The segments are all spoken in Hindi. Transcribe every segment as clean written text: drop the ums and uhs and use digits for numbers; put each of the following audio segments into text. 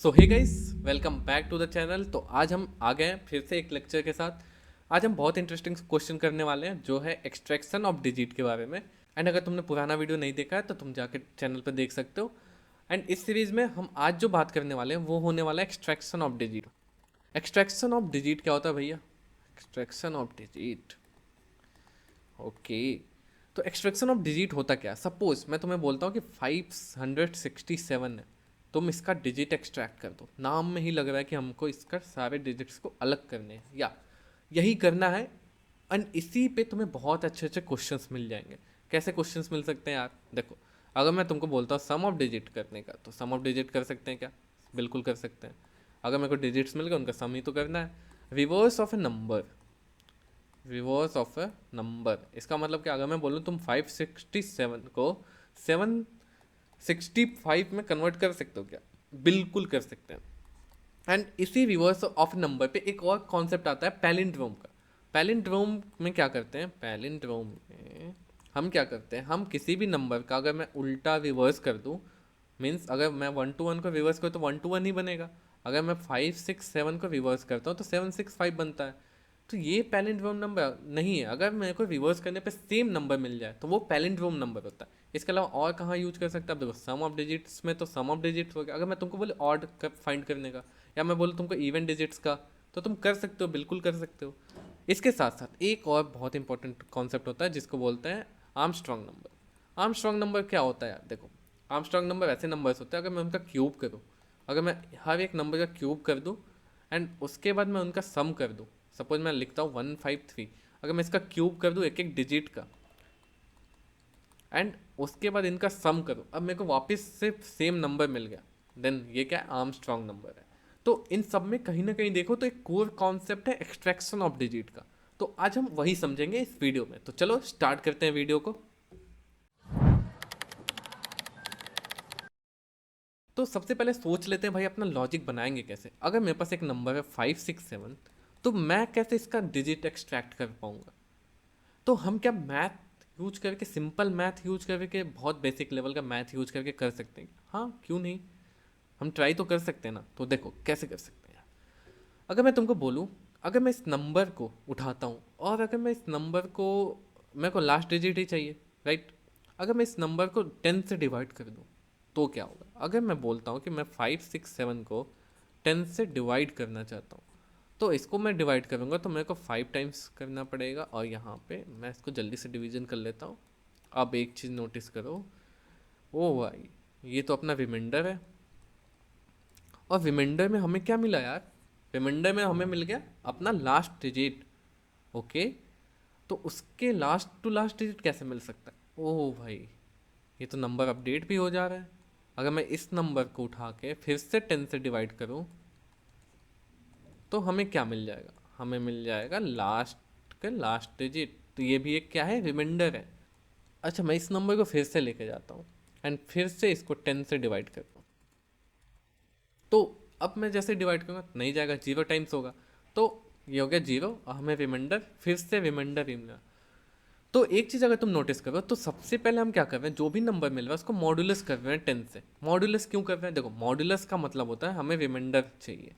So hey guys, welcome back to the channel. तो आज हम आ गए हैं फिर से एक लेक्चर के साथ। आज हम बहुत इंटरेस्टिंग क्वेश्चन करने वाले हैं जो है एक्सट्रैक्शन ऑफ डिजिट के बारे में। एंड अगर तुमने पुराना वीडियो नहीं देखा है तो तुम जाके चैनल पर देख सकते हो। एंड इस सीरीज में हम आज जो बात करने वाले हैं वो होने वाला है extraction of digit. Extraction of digit क्या होता है भैया? Extraction of digit, okay. तो एक्सट्रैक्शन ऑफ डिजिट होता क्या? सपोज मैं तुम्हें बोलता हूँ कि 567 है, तुम इसका डिजिट एक्सट्रैक्ट कर दो। नाम में ही लग रहा है कि हमको इसका सारे डिजिट्स को अलग करने हैं या यही करना है। एंड इसी पे तुम्हें बहुत अच्छे अच्छे क्वेश्चंस मिल जाएंगे। कैसे क्वेश्चंस मिल सकते हैं यार? देखो, अगर मैं तुमको बोलता हूँ सम ऑफ डिजिट करने का, तो सम ऑफ डिजिट कर सकते हैं क्या? बिल्कुल कर सकते हैं। अगर मेरे को डिजिट्स मिल गए, उनका सम ही तो करना है। Reverse of A number, reverse of A number, इसका मतलब कि अगर मैं बोलूँ तुम 567 को 765 में कन्वर्ट कर सकते हो क्या? बिल्कुल कर सकते हैं। एंड इसी रिवर्स ऑफ नंबर पे एक और कॉन्सेप्ट आता है पैलिंड्रोम का। पैलिंड्रोम में क्या करते हैं? पैलिंड्रोम में हम क्या करते हैं, हम किसी भी नंबर का अगर मैं उल्टा रिवर्स कर दूँ, मीन्स अगर मैं 1 to 1 को रिवर्स करूँ तो 1 to 1 ही बनेगा। अगर मैं 567 को रिवर्स करता हूँ तो 765 बनता है। तो ये पैलिंड्रोम नंबर नहीं है। अगर मेरे को रिवर्स करने पे सेम नंबर मिल जाए तो वो पैलिंड्रोम नंबर होता है। इसके अलावा और कहाँ यूज कर सकते हैं आप? देखो, सम ऑफ डिजिट्स में तो सम ऑफ डिजिट्स हो गया। अगर मैं तुमको बोले ऑड फाइंड करने का, या मैं बोलूँ तुमको इवन डिजिट्स का, तो तुम कर सकते हो, बिल्कुल कर सकते हो। इसके साथ साथ एक और बहुत इंपॉर्टेंट कॉन्सेप्ट होता है जिसको बोलते हैं आर्मस्ट्रॉन्ग नंबर। आर्मस्ट्रॉन्ग नंबर क्या होता है यार? देखो, आर्मस्ट्रॉन्ग नंबर ऐसे नंबर्स होते हैं, अगर मैं उनका क्यूब करूँ, अगर मैं हर एक नंबर का क्यूब कर दूँ एंड उसके बाद मैं उनका सम कर दूँ, सपोज मैं लिखता हूँ 153, अगर मैं इसका क्यूब कर दूँ एक एक डिजिट का एंड उसके बाद इनका सम करो, अब मेरे को वापस से सेम नंबर मिल गया, देन ये क्या है? आर्मस्ट्रॉन्ग नंबर है। तो इन सब में कहीं ना कहीं देखो तो एक कोर कॉन्सेप्ट है एक्सट्रैक्शन ऑफ डिजिट का। तो आज हम वही समझेंगे इस वीडियो में। तो चलो स्टार्ट करते हैं वीडियो को। तो सबसे पहले सोच लेते हैं भाई अपना लॉजिक बनाएंगे कैसे। अगर मेरे पास एक नंबर है 567, तो मैं कैसे इसका डिजिट एक्सट्रैक्ट कर पाऊंगा? तो हम क्या मैथ यूज करके, सिंपल मैथ यूज करके, बहुत बेसिक लेवल का मैथ यूज करके कर सकते हैं? हाँ, क्यों नहीं, हम ट्राई तो कर सकते हैं ना। तो देखो कैसे कर सकते हैं। अगर मैं तुमको बोलूँ, अगर मैं इस नंबर को उठाता हूँ और अगर मैं इस नंबर को, मेरे को लास्ट डिजिट ही चाहिए, राइट? अगर मैं इस नंबर को 10 से डिवाइड कर दूँ तो क्या होगा? अगर मैं बोलता हूँ कि मैं 567 को 10 से डिवाइड करना चाहता हूँ, तो इसको मैं डिवाइड करूँगा तो मेरे को 5 टाइम्स करना पड़ेगा। और यहाँ पे मैं इसको जल्दी से डिवीजन कर लेता हूँ। अब एक चीज़ नोटिस करो, ओ भाई, ये तो अपना रिमाइंडर है। और रिमाइंडर में हमें क्या मिला यार? रिमाइंडर में हमें मिल गया अपना लास्ट डिजिट, ओके। तो उसके लास्ट टू लास्ट डिजिट कैसे मिल सकता है? ओह भाई, ये तो नंबर अपडेट भी हो जा रहा है। अगर मैं इस नंबर को उठा के फिर से 10 से डिवाइड करूँ तो हमें क्या मिल जाएगा? हमें मिल जाएगा लास्ट का लास्ट डिजिट। तो ये भी एक क्या है? रिमाइंडर है। अच्छा, मैं इस नंबर को फिर से लेके जाता हूँ एंड फिर से इसको 10 से डिवाइड करता हूँ। तो अब मैं जैसे डिवाइड करूँगा नहीं जाएगा, 0 टाइम्स होगा। तो ये हो गया 0 और हमें रिमाइंडर, फिर से रिमाइंडर ही मिला। तो एक चीज़ अगर तुम नोटिस करो तो सबसे पहले हम क्या कर रहे हैं, जो भी नंबर मिल रहा है उसको मॉड्यूलस कर रहे हैं 10 से। मॉड्यूलस क्यों कर रहे हैं? देखो, मॉड्यूलस का मतलब होता है हमें रिमाइंडर चाहिए।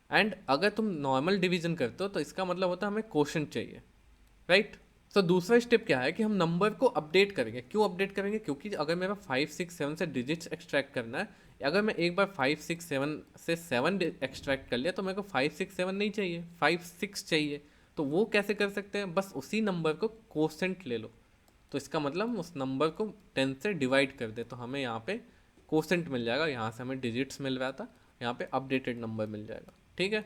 एंड अगर तुम नॉर्मल डिवीजन करते हो तो इसका मतलब होता है हमें क्वोशंट चाहिए, राइट? तो दूसरा स्टेप क्या है कि हम नंबर को अपडेट करेंगे। क्यों अपडेट करेंगे? क्योंकि अगर मेरा 567 से डिजिट्स एक्सट्रैक्ट करना है, अगर मैं एक बार 567 से 7 एक्सट्रैक्ट कर लिया तो मेरे को 567 नहीं चाहिए, 56 चाहिए। तो वो कैसे कर सकते हैं? बस उसी नंबर को कोसेंट ले लो। तो इसका मतलब हम उस नंबर को 10 से डिवाइड कर दे तो हमें यहाँ पे कोसेंट मिल जाएगा। यहाँ से हमें डिजिट्स मिल रहा था, यहाँ पे अपडेटेड नंबर मिल जाएगा, ठीक है।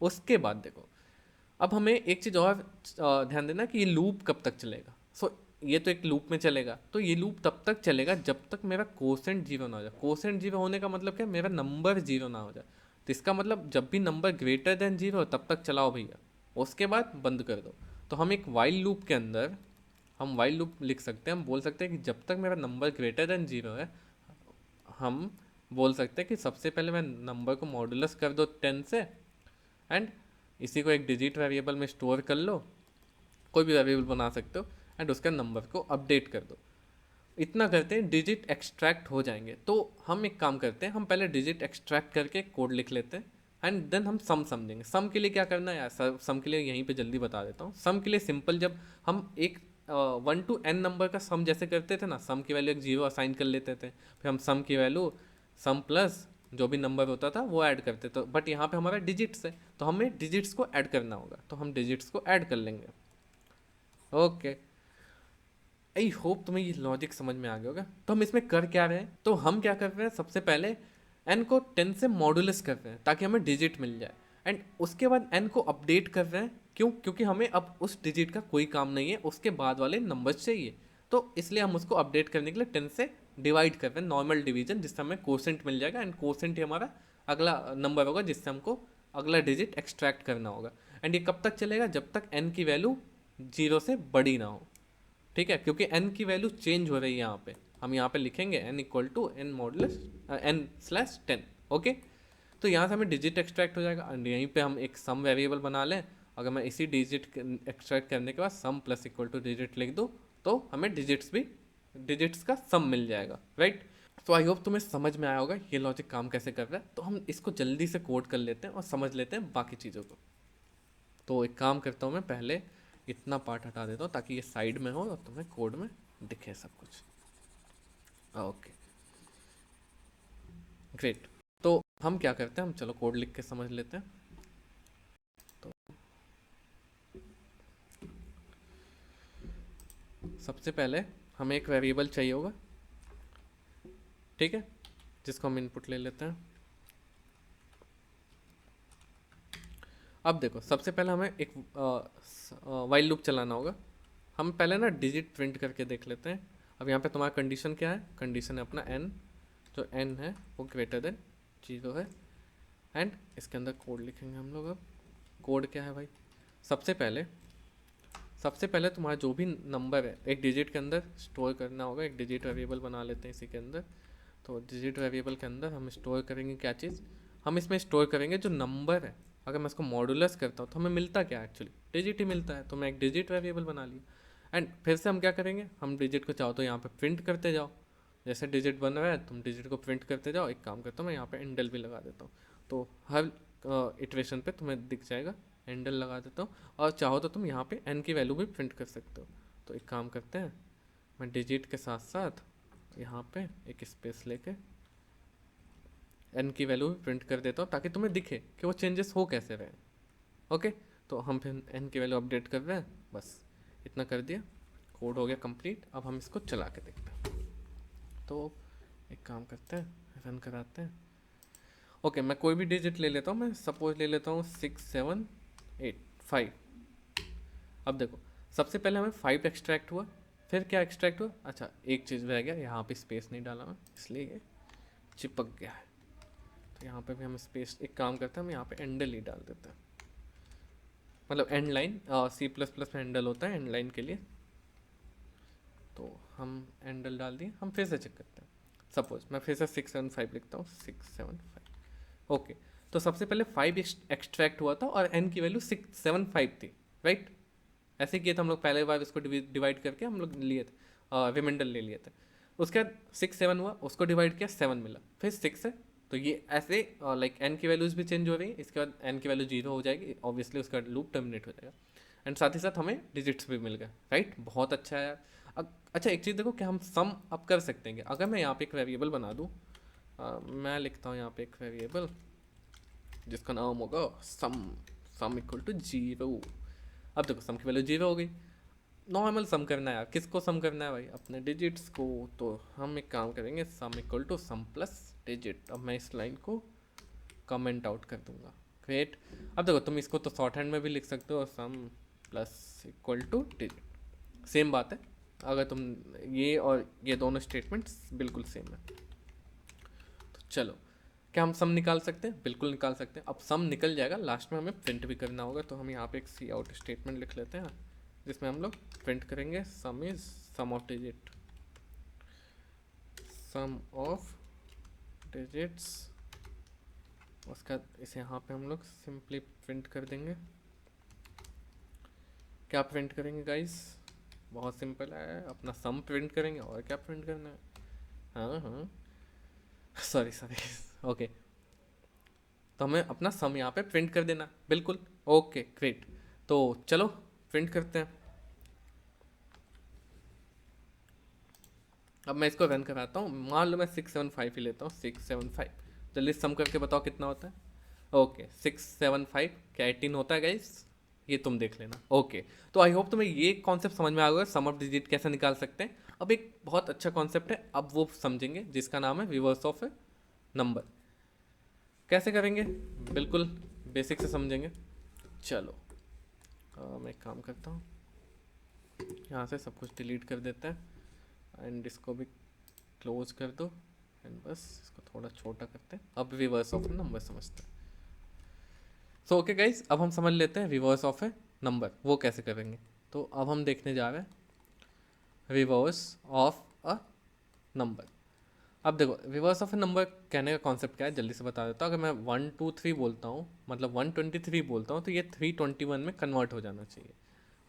उसके बाद देखो, अब हमें एक चीज़ और ध्यान देना कि ये लूप कब तक चलेगा। ये तो एक लूप में चलेगा, तो ये लूप तब तक चलेगा जब तक मेरा कोसेंट जीरो ना हो जाए। कोसेंट जीरो होने का मतलब क्या? मेरा नंबर जीरो ना हो जाए। तो इसका मतलब जब भी नंबर ग्रेटर देन जीरो तब तक चलाओ भैया, उसके बाद बंद कर दो। तो हम एक वाइल लूप के अंदर हम वाइल लूप लिख सकते हैं। हम बोल सकते हैं कि जब तक मेरा नंबर ग्रेटर देन जीरो है, हम बोल सकते हैं कि सबसे पहले मैं नंबर को मॉडुलस कर दो 10 से एंड इसी को एक डिजिट वेरिएबल में स्टोर कर लो, कोई भी वेरिएबल बना सकते हो एंड उसका नंबर को अपडेट कर दो। इतना करते हैं डिजिट एक्सट्रैक्ट हो जाएंगे। तो हम एक काम करते हैं, हम पहले डिजिट एक्सट्रैक्ट करके कोड लिख लेते हैं एंड देन हम सम समझेंगे। सम के लिए क्या करना है यार, सम के लिए यहीं पे जल्दी बता देता हूँ। सम के लिए सिंपल, जब हम एक 1 to n नंबर का सम जैसे करते थे ना, सम की वैल्यू एक जीरो असाइन कर लेते थे, फिर हम सम की वैल्यू सम प्लस जो भी नंबर होता था वो ऐड करते। तो बट यहाँ पे हमारा डिजिट्स है तो हमें डिजिट्स को ऐड करना होगा, तो हम डिजिट्स को ऐड कर लेंगे। ओके, आई होप तुम्हें ये लॉजिक समझ में आ गया होगा। तो हम इसमें कर क्या रहे हैं, तो हम क्या कर रहे हैं, सबसे पहले n को 10 से मॉडुलस कर रहे हैं ताकि हमें डिजिट मिल जाए, एंड उसके बाद n को अपडेट कर रहे हैं। क्यों? क्योंकि हमें अब उस डिजिट का कोई काम नहीं है, उसके बाद वाले नंबर्स चाहिए। तो इसलिए हम उसको अपडेट करने के लिए 10 से डिवाइड कर रहे हैं, नॉर्मल डिवीजन, जिससे हमें कोसेंट मिल जाएगा, एंड कोसेंट ही हमारा अगला नंबर होगा जिससे हमको अगला डिजिट एक्सट्रैक्ट करना होगा। एंड ये कब तक चलेगा? जब तक n की वैल्यू जीरो से बड़ी ना हो। ठीक है, क्योंकि n की वैल्यू चेंज हो रही है यहाँ पे, हम यहाँ पे लिखेंगे n equal to n modulus n/10। Okay, तो यहाँ से हमें डिजिट एक्सट्रैक्ट हो जाएगा एंड यहीं पे हम एक सम वेरिएबल बना लें। अगर मैं इसी डिजिट एक्सट्रैक्ट करने के बाद सम प्लस इक्वल टू डिजिट लिख दूँ तो हमें डिजिट्स का सम मिल जाएगा, राइट। तो आई होप तुम्हें समझ में आया होगा ये लॉजिक काम कैसे कर रहा है। तो हम इसको जल्दी से कोड कर लेते हैं और समझ लेते हैं बाकी चीज़ों को। तो एक काम करता हूँ, मैं पहले इतना पार्ट हटा देता हूँ ताकि ये साइड में हो और तुम्हें कोड में दिखे सब कुछ। Okay, great. तो हम क्या करते हैं, हम चलो कोड लिख के समझ लेते हैं। तो सबसे पहले हमें एक वेरिएबल चाहिए होगा, ठीक है, जिसको हम इनपुट ले लेते हैं। अब देखो, सबसे पहले हमें एक वाइल लूप चलाना होगा। हम पहले ना डिजिट प्रिंट करके देख लेते हैं। अब यहाँ पे तुम्हारा कंडीशन क्या है? कंडीशन है अपना n, जो n है वो ग्रेटर देन 0 है, एंड इसके अंदर कोड लिखेंगे हम लोग। अब कोड क्या है भाई, सबसे पहले तुम्हारा जो भी नंबर है एक डिजिट के अंदर स्टोर करना होगा। एक डिजिट वेरिएबल बना लेते हैं इसी के अंदर। तो डिजिट वेरिएबल के अंदर हम स्टोर करेंगे क्या चीज़, हम इसमें स्टोर करेंगे जो नंबर है। अगर मैं इसको मॉडुलस करता हूँ तो हमें मिलता क्या है? एक्चुअली डिजिट ही मिलता है, तो मैं एक डिजिट वेरिएबल बना लिया। एंड फिर से हम क्या करेंगे, हम डिजिट को चाहो तो यहाँ पे प्रिंट करते जाओ, जैसे डिजिट बन रहा है तुम डिजिट को प्रिंट करते जाओ। एक काम करता हूँ, मैं यहाँ पे एंडल भी लगा देता हूँ, तो हर इटरेशन पे तुम्हें दिख जाएगा। एंडल लगा देता हूँ, और चाहो तो तुम यहाँ पे n की वैल्यू भी प्रिंट कर सकते हो। तो एक काम करते हैं, मैं डिजिट के साथ साथ यहाँ पे एक स्पेस लेके n की वैल्यू भी प्रिंट कर देता हूँ ताकि तुम्हें दिखे कि वो चेंजेस हो कैसे रहे। ओके, तो हम फिर n की वैल्यू अपडेट कर रहे हैं, बस इतना कर दिया, कोड हो गया कंप्लीट। अब हम इसको चला के देखते हैं। तो एक काम करते हैं, रन कराते हैं। ओके, मैं कोई भी डिजिट ले लेता हूँ, मैं सपोज ले लेता हूँ 6 7 8 5। अब देखो, सबसे पहले हमें 5 एक्सट्रैक्ट हुआ, फिर क्या एक्सट्रैक्ट हुआ? अच्छा, एक चीज़ रह गया, यहाँ पे स्पेस नहीं डाला मैं, इसलिए ये चिपक गया है। तो यहाँ पे भी हम स्पेस, एक काम करते हैं, हम यहाँ पे एंडल ही डाल देते हैं, मतलब एंड लाइन। C++ में एंडल होता है एंड लाइन के लिए। तो हम एंडल डाल दिए, हम फिर से चेक करते हैं। सपोज मैं फिर से 6 7 5 लिखता हूँ, 6 7 5। ओके, तो सबसे पहले 5 एक्सट्रैक्ट हुआ था और n की वैल्यू 6 7 5 थी, राइट। ऐसे किए थे हम लोग, पहले बार इसको डिवाइड करके हम लोग लिए थे, रिमाइंडर ले लिए थे। उसके बाद 6 7 हुआ, उसको डिवाइड किया, 7 मिला, फिर 6 है। तो ये ऐसे लाइक n की वैल्यूज़ भी चेंज हो रही है। इसके बाद n की वैल्यू 0 हो जाएगी, ऑब्वियसली उसका लूप टर्मिनेट हो जाएगा, एंड साथ ही साथ हमें डिजिट्स भी मिल गए, राइट। बहुत अच्छा है। अच्छा, एक चीज़ देखो, क्या हम सम अब कर सकते हैं? अगर मैं यहाँ पे एक वेरिएबल बना दूँ, मैं लिखता हूँ यहाँ पे एक वेरिएबल जिसका नाम होगा सम इक्वल टू 0। अब देखो, सम की वैल्यू 0 हो गई। नॉर्मल सम करना है यार, किसको सम करना है भाई? अपने डिजिट्स को। तो हम एक काम करेंगे, sum equal to sum plus digit. अब मैं इस लाइन को कमेंट आउट कर दूंगा, ग्रेट। अब देखो, तुम इसको तो शॉर्ट हैंड में भी लिख सकते हो, sum plus equal to digit, same बात है। अगर तुम ये और ये दोनों स्टेटमेंट्स बिल्कुल सेम है। तो चलो, क्या हम सम निकाल सकते हैं? बिल्कुल निकाल सकते हैं। अब सम निकल जाएगा, लास्ट में हमें प्रिंट भी करना होगा। तो हम यहाँ पे एक सी आउट स्टेटमेंट लिख लेते हैं जिसमें हम लोग प्रिंट करेंगे sum is sum of digit, sum of digits. उसका इसे यहाँ पे हम लोग सिंपली प्रिंट कर देंगे। क्या प्रिंट करेंगे गाइस? बहुत सिंपल है, अपना सम प्रिंट करेंगे और क्या प्रिंट करना है। हाँ हाँ, सॉरी सॉरी, ओके, तो हमें अपना सम यहाँ पे प्रिंट कर देना, बिल्कुल। ओके ग्रेट, तो चलो प्रिंट करते हैं। अब मैं इसको रन कराता हूँ, मान लो मैं 675 ही लेता हूँ, 675, जल्दी सम करके बताओ कितना होता है। ओके 675 क्या 18 होता है गाइस, ये तुम देख लेना। ओके, तो आई होप तुम्हें ये कॉन्सेप्ट समझ में आ गया, सम ऑफ डिजिट कैसे निकाल सकते हैं। अब एक बहुत अच्छा कॉन्सेप्ट है, अब वो समझेंगे, जिसका नाम है रिवर्स ऑफ ए नंबर। कैसे करेंगे, बिल्कुल बेसिक से समझेंगे। चलो मैं एक काम करता हूँ, यहाँ से सब कुछ डिलीट कर देते हैं एंड इसको भी क्लोज कर दो एंड बस इसको थोड़ा छोटा करते हैं। अब रिवर्स ऑफ ए नंबर समझते हैं। सो ओके गाइज, अब हम समझ लेते हैं रिवर्स ऑफ ए नंबर वो कैसे करेंगे। तो अब हम देखने जा रहे हैं रिवर्स ऑफ अ नंबर। अब देखो रिवर्स ऑफ ए नंबर कहने का कॉन्सेप्ट क्या है, जल्दी से बता देता हूँ। अगर मैं 123 बोलता हूँ, मतलब 123 बोलता हूँ, तो ये 321 में कन्वर्ट हो जाना चाहिए।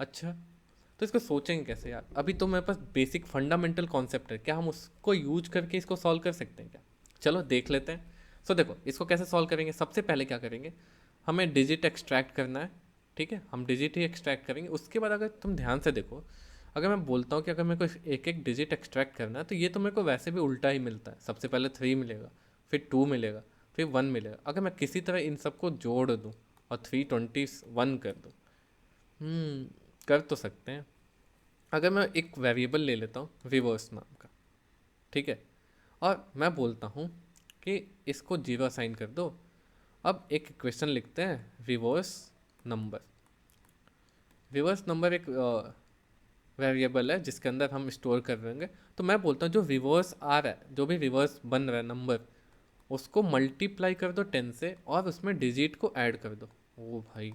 अच्छा, तो इसको सोचेंगे कैसे यार, अभी तो मेरे पास बेसिक फंडामेंटल कॉन्सेप्ट है, क्या हम उसको यूज करके इसको सॉल्व कर सकते हैं क्या? चलो देख लेते हैं। सो देखो इसको कैसे सॉल्व करेंगे, सबसे पहले क्या करेंगे, हमें डिजिट एक्सट्रैक्ट करना है। ठीक है, हम डिजिट ही एक्सट्रैक्ट करेंगे। उसके बाद अगर तुम ध्यान से देखो, अगर मैं बोलता हूँ कि अगर मेरे को एक एक डिजिट एक्सट्रैक्ट करना है, तो ये तो मेरे को वैसे भी उल्टा ही मिलता है। सबसे पहले 3 मिलेगा, फिर 2 मिलेगा, फिर 1 मिलेगा। अगर मैं किसी तरह इन सबको जोड़ दूँ और 321 कर दूँ, कर तो सकते हैं। अगर मैं एक वेरिएबल ले लेता हूँ रिवर्स नाम का, ठीक है, और मैं बोलता हूँ कि इसको 0 असाइन कर दो। अब एक इक्वेशन लिखते हैं रिवर्स नंबर। रिवर्स नंबर एक वेरिएबल है जिसके अंदर हम स्टोर कर देंगे। तो मैं बोलता हूँ जो रिवर्स आ रहा है, जो भी रिवर्स बन रहा है नंबर, उसको मल्टीप्लाई कर दो 10 से और उसमें डिजिट को ऐड कर दो। ओ भाई,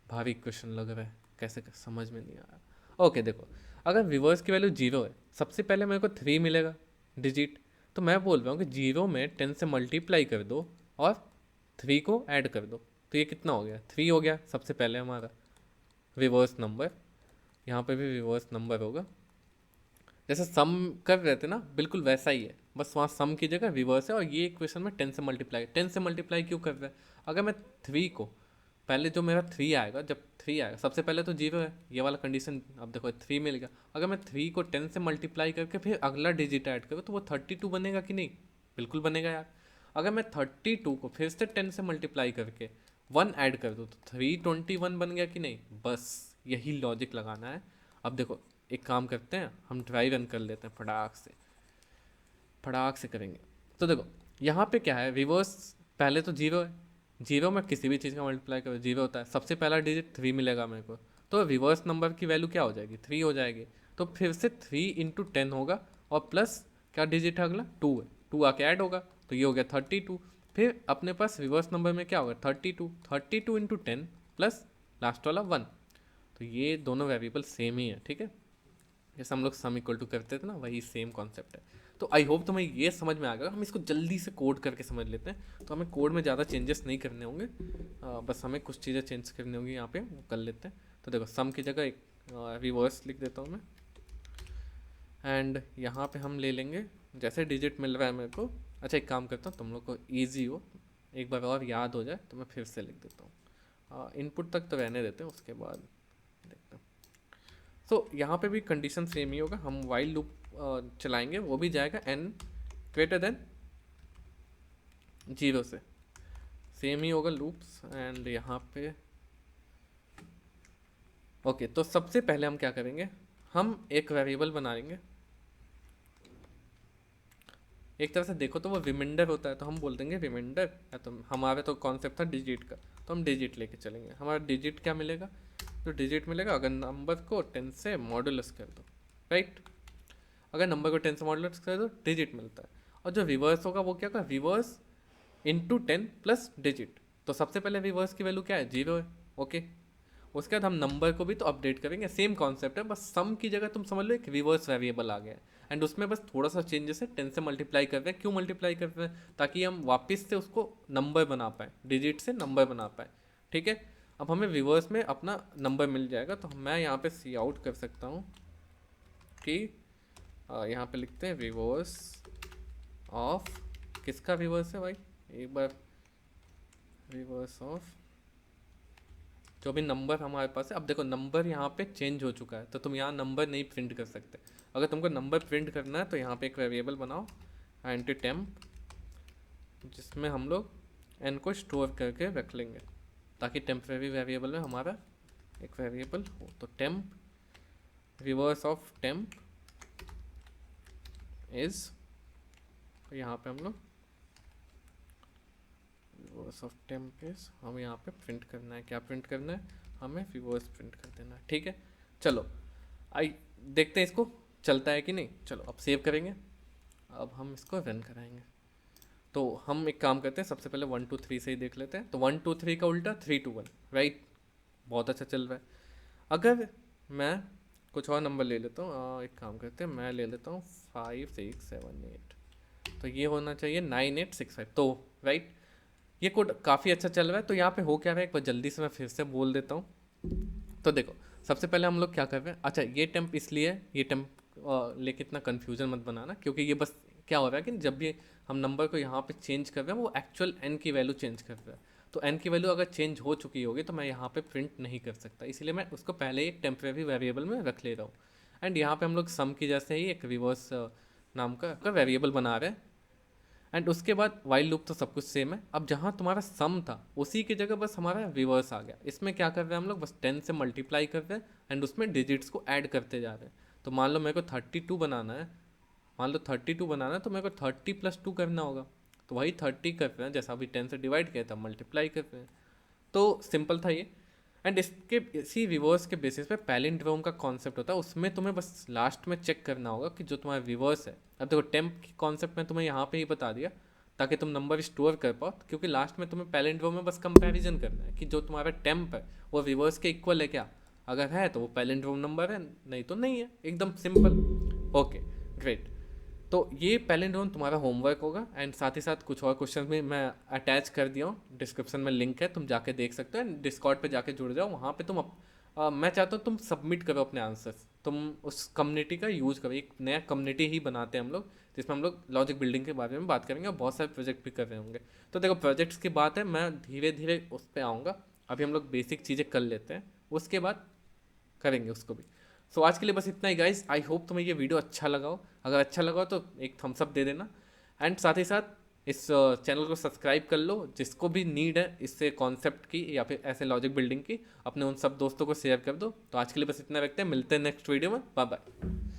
भारी क्वेश्चन लग रहा है, कैसे समझ में नहीं आ रहा। ओके देखो, अगर रिवर्स की वैल्यू 0 है, सबसे पहले मेरे को 3 मिलेगा डिजिट, तो मैं बोल रहा हूँ कि 0 में 10 से मल्टीप्लाई कर दो और 3 को ऐड कर दो। तो ये कितना हो गया, 3 हो गया सबसे पहले हमारा रिवर्स नंबर। यहाँ पे भी रिवर्स नंबर होगा, जैसे सम कर रहे थे ना, बिल्कुल वैसा ही है, बस वहाँ सम की जगह रिवर्स है। और ये इक्वेशन में 10 से मल्टीप्लाई, 10 से मल्टीप्लाई क्यों कर रहे हैं, अगर मैं 3 को पहले, जो मेरा 3 आएगा, जब 3 आएगा सबसे पहले तो 0 है, ये वाला कंडीशन। अब देखो 3 मिल गया, अगर मैं 3 को 10 से मल्टीप्लाई करके फिर अगला डिजिट ऐड करूँ, तो वो 32 बनेगा कि नहीं, बिल्कुल बनेगा यार। अगर मैं 32 को फिर से 10 से मल्टीप्लाई करके 1 ऐड कर दूँ, तो 321 बन गया कि नहीं। बस यही लॉजिक लगाना है। अब देखो एक काम करते हैं, हम ट्राई रन कर लेते हैं, फटाक से करेंगे। तो देखो यहाँ पे क्या है, रिवर्स पहले तो 0 है, 0 में किसी भी चीज़ का मल्टीप्लाई करो 0 होता है। सबसे पहला डिजिट 3 मिलेगा मेरे को, तो रिवर्स नंबर की वैल्यू क्या हो जाएगी, 3 हो जाएगी। तो फिर से 3 इंटू 10 होगा और प्लस क्या डिजिट है अगला, 2 है, 2 आके ऐड होगा, तो ये हो गया 32। फिर अपने पास रिवर्स नंबर में क्या होगा, 32, 32 इंटू 10 प्लस लास्ट वाला 1। तो ये दोनों वेरिएबल सेम ही है, ठीक है, जैसे हम लोग सम इक्वल टू करते थे ना, वही सेम कॉन्सेप्ट है। तो आई होप तुम्हें ये समझ में आ गया। हम इसको जल्दी से कोड करके समझ लेते हैं। तो हमें कोड में ज़्यादा चेंजेस नहीं करने होंगे, बस हमें कुछ चीज़ें चेंज करनी होंगी यहाँ पे, वो कर लेते हैं। तो देखो सम की जगह एक रिवर्स लिख देता हूँ मैं, एंड यहाँ पे हम ले लेंगे जैसे डिजिट मिल रहा है मेरे को। अच्छा एक काम करता हूँ, तुम लोग को ईजी हो, एक बार और याद हो जाए, तो मैं फिर से लिख देता हूँ। इनपुट तक तो रहने देते हैं, उसके बाद देखते हैं। सो यहाँ पे भी कंडीशन सेम ही होगा, हम वाइल लूप चलाएंगे, वो भी जाएगा n ग्रेटर देन 0 से, सेम ही होगा लूप्स। एंड यहाँ पे ओके, तो सबसे पहले हम क्या करेंगे, हम एक वेरिएबल बनाएंगे। एक तरह से देखो तो वो रिमाइंडर होता है, तो हम बोल देंगे रिमाइंडर, या तो हमारा तो कॉन्सेप्ट था डिजिट का, तो हम डिजिट लेके चलेंगे। हमारा डिजिट क्या मिलेगा, तो डिजिट मिलेगा अगर नंबर को 10 से मॉडुलस कर दो, राइट। अगर नंबर को 10 से मॉडुलस कर दो डिजिट मिलता है। और जो रिवर्स होगा वो क्या होगा, रिवर्स इंटू 10 प्लस डिजिट। तो सबसे पहले रिवर्स की वैल्यू क्या है, 0 है, ओके। उसके बाद हम नंबर को भी तो अपडेट करेंगे, सेम कॉन्सेप्ट है, बस सम की जगह तुम समझ लो एक रिवर्स वेरिएबल आ गया है। एंड उसमें बस थोड़ा सा चेंजेस है, 10 से मल्टीप्लाई कर रहे हैं। क्यों मल्टीप्लाई कर रहे हैं, ताकि हम वापस से उसको नंबर बना पाए, डिजिट से नंबर बना पाए, ठीक है। अब हमें रिवर्स में अपना नंबर मिल जाएगा, तो मैं यहाँ पे सी आउट कर सकता हूँ कि यहाँ पे लिखते हैं रिवर्स ऑफ, किसका रिवर्स है भाई, एक बार रिवर्स ऑफ जो भी नंबर हमारे पास है। अब देखो नंबर यहाँ पे चेंज हो चुका है, तो तुम यहाँ नंबर नहीं प्रिंट कर सकते। अगर तुमको नंबर प्रिंट करना है तो यहाँ पे एक वेरिएबल बनाओ एंटी टेम्प, जिसमें हम लोग एन को स्टोर करके रख लेंगे, ताकि टेम्परेरी वेरिएबल में हमारा एक वेरिएबल हो। तो temp reverse of temp is, यहाँ पे हम लोग रिवर्स ऑफ टेम्प इज, हम यहाँ पे प्रिंट करना है, क्या प्रिंट करना है, हमें रिवर्स प्रिंट कर देना है। ठीक है, चलो आई देखते हैं इसको चलता है कि नहीं। चलो अब सेव करेंगे, अब हम इसको रन कराएंगे। तो हम एक काम करते हैं, सबसे पहले 1 2 3 से ही देख लेते हैं। तो 1 2 3 का उल्टा 3 2 1, राइट, बहुत अच्छा चल रहा है। अगर मैं कुछ और नंबर ले लेता हूँ, एक काम करते हैं, मैं ले लेता हूँ 5 6 7 8, तो ये होना चाहिए 9 8 6 5। तो राइट, ये कोड काफ़ी अच्छा चल रहा है। तो यहाँ पे हो क्या रहा है, एक बार जल्दी से मैं फिर से बोल देता हूँ। तो देखो सबसे पहले हम लोग क्या कर रहे हैं, अच्छा ये टेम्प इसलिए, ये टेम्प लेके इतना कन्फ्यूजन मत बनाना, क्योंकि ये बस क्या हो रहा है कि जब भी हम नंबर को यहाँ पे चेंज कर रहे हैं वो एक्चुअल एन की वैल्यू चेंज कर रहा है। तो एन की वैल्यू अगर चेंज हो चुकी होगी तो मैं यहाँ पे प्रिंट नहीं कर सकता, इसलिए मैं उसको पहले ही एक टेम्परेरी वेरिएबल में रख ले रहा हूँ। एंड यहाँ पे हम लोग सम की जैसे ही एक रिवर्स नाम का वेरिएबल बना रहे हैं। एंड उसके बाद वाइल लूप तो सब कुछ सेम है। अब जहाँ तुम्हारा सम था उसी की जगह बस हमारा रिवर्स आ गया। इसमें क्या कर रहे हैं हम लोग, बस 10 से मल्टीप्लाई कर रहे हैं एंड उसमें डिजिट्स को ऐड करते जा रहे हैं। तो मान लो मेरे को 32 बनाना है, मान लो 32 बनाना है, तो मेरे को 30 + 2 करना होगा। तो वही 30 कर रहे हैं, जैसा अभी 10 से डिवाइड किया था मल्टीप्लाई कर रहे हैं। तो सिंपल था ये। एंड इसके इसी रिवर्स के बेसिस पे पैलिंड्रोम का कॉन्सेप्ट होता है, उसमें तुम्हें बस लास्ट में चेक करना होगा कि जो तुम्हारा रिवर्स है। अब देखो टेम्प की कॉन्सेप्ट में तुम्हें यहाँ पे ही बता दिया ताकि तुम नंबर स्टोर कर पाओ, क्योंकि लास्ट में तुम्हें पैलिंड्रोम में बस कंपैरिजन करना है कि जो तुम्हारा टेम्प है वो रिवर्स के इक्वल है क्या। अगर है तो वो पैलिंड्रोम नंबर है, नहीं तो नहीं है, एकदम सिंपल। Okay great. तो ये पैलिंड्रोम तुम्हारा होमवर्क होगा। एंड साथ ही साथ कुछ और क्वेश्चन भी मैं अटैच कर दिया हूँ, डिस्क्रिप्शन में लिंक है, तुम जाके देख सकते हो। एंड डिस्कॉर्ड पे जाके जुड़ जाओ, वहाँ पे तुम मैं चाहता हूँ तुम सबमिट करो अपने आंसर्स, तुम उस कम्युनिटी का यूज़ करो। एक नया कम्युनिटी ही बनाते हैं हम लोग, जिसमें हम लोग लॉजिक बिल्डिंग के बारे में बात करेंगे और बहुत सारे प्रोजेक्ट भी कर रहे होंगे। तो देखो प्रोजेक्ट्स की बात है, मैं धीरे धीरे उस पर आऊँगा। अभी हम लोग बेसिक चीज़ें कर लेते हैं, उसके बाद करेंगे उसको भी। सो आज के लिए बस इतना ही गाइस। आई होप तुम्हें ये वीडियो अच्छा लगा हो। अगर अच्छा लगा हो तो एक थम्स अप दे देना। एंड साथ ही साथ इस चैनल को सब्सक्राइब कर लो, जिसको भी नीड है इससे कॉन्सेप्ट की या फिर ऐसे लॉजिक बिल्डिंग की, अपने उन सब दोस्तों को शेयर कर दो। तो आज के लिए बस इतना रखते हैं, मिलते हैं नेक्स्ट वीडियो में, बाय बाय।